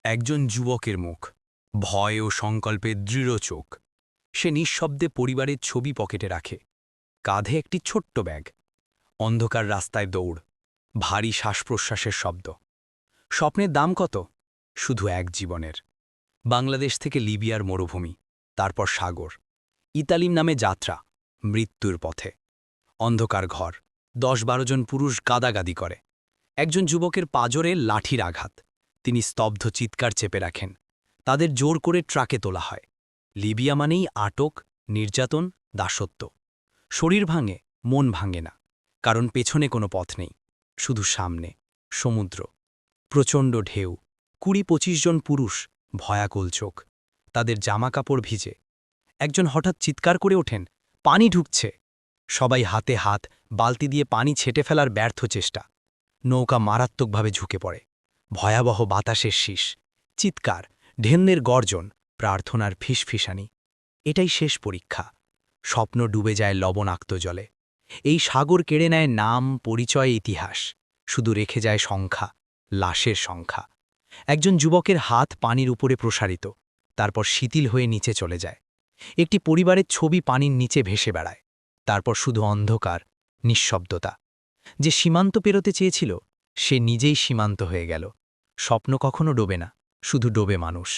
একজন যুবকের মুখ, ভয় ও সংকল্পের দৃঢ় চোখ। সে নিঃশব্দে পরিবারের ছবি পকেটে রাখে, কাঁধে একটি ছোট্ট ব্যাগ। অন্ধকার রাস্তায় দৌড়, ভারী শ্বাসপ্রশ্বাসের শব্দ। স্বপ্নের দাম কত? শুধু এক জীবনের। বাংলাদেশ থেকে লিবিয়ার মরুভূমি, তারপর সাগর, ইতালিম নামে যাত্রা, মৃত্যুর পথে। অন্ধকার ঘর, ১০-১২ জন পুরুষ গাদাগাদি করে। একজন যুবকের পাঁজরে লাঠির আঘাত। তিনি স্তব্ধ চিৎকার চেপে রাখেন। তাদের জোর করে ট্রাকে তোলা হয়। লিবিয়া মানেই আটক, নির্যাতন, দাসত্ব। শরীর ভাঙে, মন ভাঙে না, কারণ পেছনে কোনো পথ নেই, শুধু সামনে সমুদ্র। প্রচণ্ড ঢেউ, ২০-২৫ জন পুরুষ, ভয়াকুল চোখ। তাদের জামাকাপড় ভিজে। একজন হঠাৎ চিৎকার করে ওঠেন, পানি ঢুকছে। সবাই হাতে হাত, বালতি দিয়ে পানি ছেটে ফেলার ব্যর্থ চেষ্টা। নৌকা মারাত্মকভাবে ঝুঁকে পড়ে। ভয়াবহ বাতাসের শীষ, চিৎকার, ঢেউয়ের গর্জন, প্রার্থনার ফিসফিসানি। এটাই শেষ পরীক্ষা। স্বপ্ন ডুবে যায় লবণাক্ত জলে। এই সাগর কেড়ে নেয় নাম, পরিচয়, ইতিহাস। শুধু রেখে যায় সংখ্যা, লাশের সংখ্যা। একজন যুবকের হাত পানির উপরে প্রসারিত, তারপর শিথিল হয়ে নিচে চলে যায়। একটি পরিবারের ছবি পানির নিচে ভেসে বেড়ায়। তারপর শুধু অন্ধকার, নিঃশব্দতা। যে সীমান্ত পেরোতে চেয়েছিল, সে নিজেই সীমান্ত হয়ে গেল। স্বপ্ন কখনো ডোবে না, শুধু ডোবে মানুষ।